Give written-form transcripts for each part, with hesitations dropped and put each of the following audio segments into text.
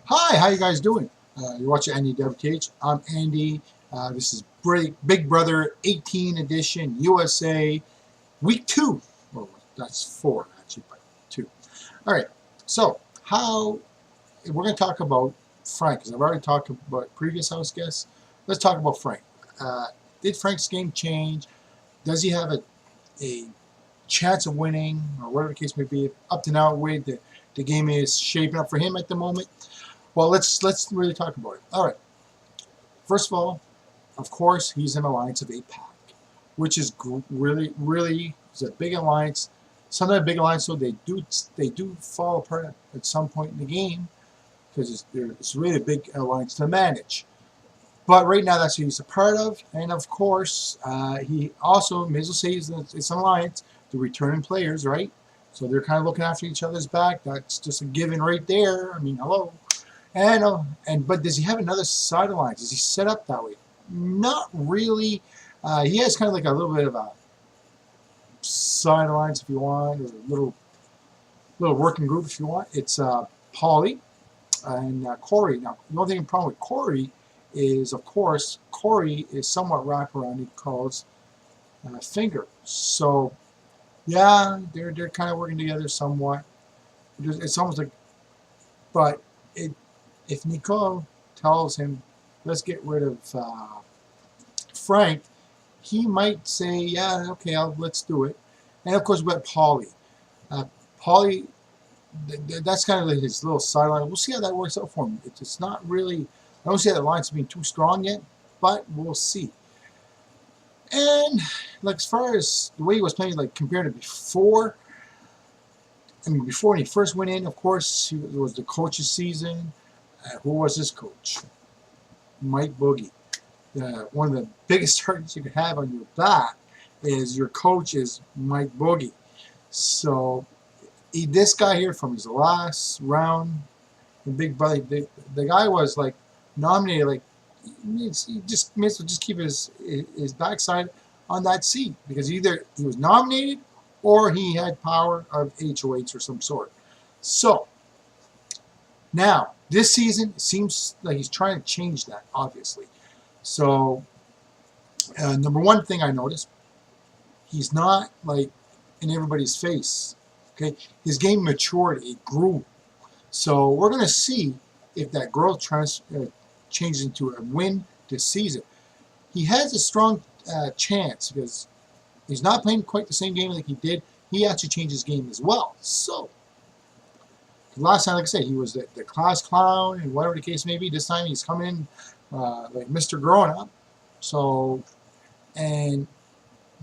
Hi, how you guys doing? You're watching Andy WTH. I'm Andy. This is Big Brother 18 edition USA week 2. Well, that's 4 actually, but 2. All right. So how we're going to talk about Frank, because I've already talked about previous house guests. Let's talk about Frank. Did Frank's game change? Does he have a chance of winning, or whatever the case may be? Up to now, way the game is shaping up for him at the moment. Well, let's really talk about it. All right. First of all, of course, he's in an alliance of 8-pack, which is really is a big alliance. Sometimes a big alliance, so they do fall apart at some point in the game because it's really a big alliance to manage. But right now, that's what he's a part of, and of course, he also may as well say it's an alliance. The returning players, right? So they're kind of looking after each other's back. That's just a given right there. I mean, hello. But does he have another side alliance? Is he set up that way? Not really. He has kind of like a little bit of a side alliance, if you want, or a little working group, if you want. It's Paulie and Corey. Now, the only problem with Corey is, of course, Corey is somewhat wraparound. He calls Finger. So, yeah, they're kind of working together somewhat. It's almost like, but if Nicole tells him, let's get rid of Frank, he might say, yeah, okay, let's do it. And of course, we got Paulie. Paulie, that's kind of like his little sideline. We'll see how that works out for him. It's not really, I don't see that alliance being too strong yet, but we'll see. And like as far as the way he was playing, like compared to before, I mean, before when he first went in, of course, it was the coach's season. Who was his coach? Mike Boogie. One of the biggest targets you can have on your back is your coach is Mike Boogie. So this guy here from his last round, the Big Brother, the guy was like nominated. Like he just may as well just keep his backside on that seat because either he was nominated or he had power of HOH or some sort. So now, this season, it seems like he's trying to change that, obviously. So, number one thing I noticed, he's not like in everybody's face. Okay, his game matured, it grew. So we're going to see if that growth changes into a win this season. He has a strong chance because he's not playing quite the same game like he did. He actually changed his game as well. So, last time, like I said, he was the class clown and whatever the case may be. This time he's coming in like Mr. Grown Up. So, and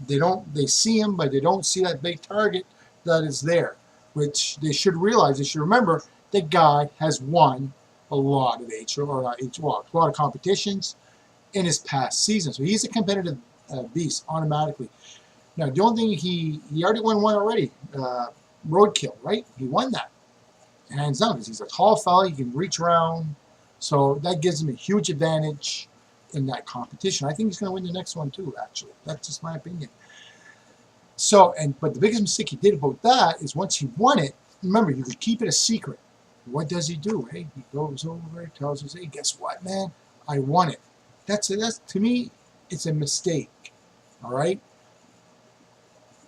they see him, but they don't see that big target that is there, which they should realize. They should remember that guy has won a lot of a lot of competitions in his past season. So he's a competitive beast automatically. Now, the only thing he already won one already, Roadkill, right? He won that. Hands down, because he's a tall fella, he can reach around, so that gives him a huge advantage in that competition. I think he's going to win the next one too, actually. That's just my opinion. So, but the biggest mistake he did about that is once he won it, remember, you could keep it a secret. What does he do? Hey, he goes over, tells us, hey, guess what, man? I won it. That's to me, it's a mistake. All right?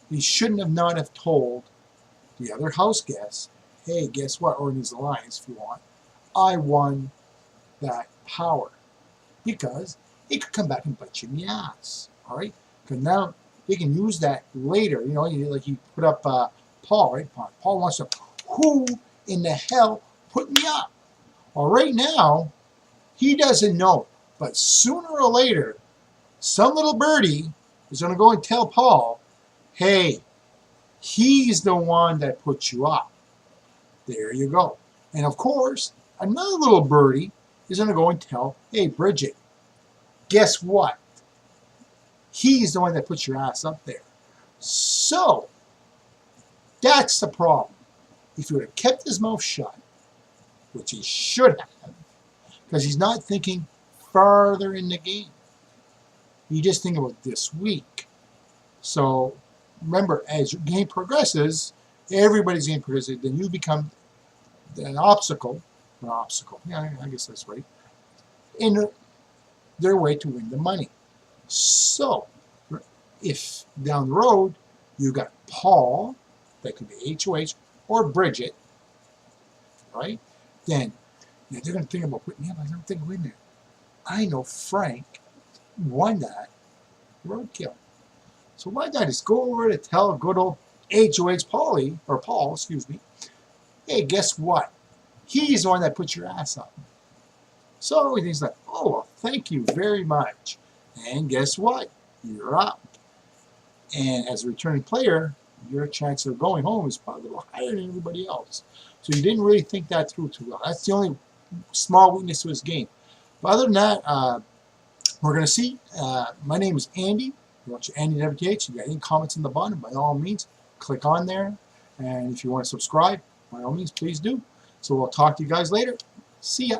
He shouldn't have not have told the other house guests, hey, guess what? Or in his alliance, if you want, I won that power. Because it could come back and bite you in the ass. All right? Because now they can use that later. You know, like he put up Paul, right? Paul wants to, who in the hell put me up? Well, right now, he doesn't know. But sooner or later, some little birdie is going to go and tell Paul, hey, he's the one that put you up. There you go. And of course, another little birdie is going to go and tell, hey, Bridget, guess what? He's the one that put your ass up there. So, that's the problem. If he would have kept his mouth shut, which he should have, because he's not thinking farther in the game. He just thinking about this week. So, remember, as your game progresses, everybody's game progresses, then you become an obstacle, An obstacle. Yeah, I guess that's right. In their way to win the money. So, if down the road you got Paul, that could be HOH, or Bridget, right? Then they're going to think about putting him. I don't think we're in there. I know Frank won that roadkill. So why not just go over to tell good old HOH Paul, excuse me, hey, guess what? He's the one that put your ass up. So he's like, oh, well, thank you very much. And guess what? You're up. And as a returning player, your chance of going home is probably a little higher than everybody else. So you didn't really think that through too well. That's the only small weakness to his game. But other than that, we're going to see. My name is Andy. You watch Andy WTH. If you got any comments in the bottom, by all means, click on there. And if you want to subscribe, by all means, please do. So we'll talk to you guys later. See ya.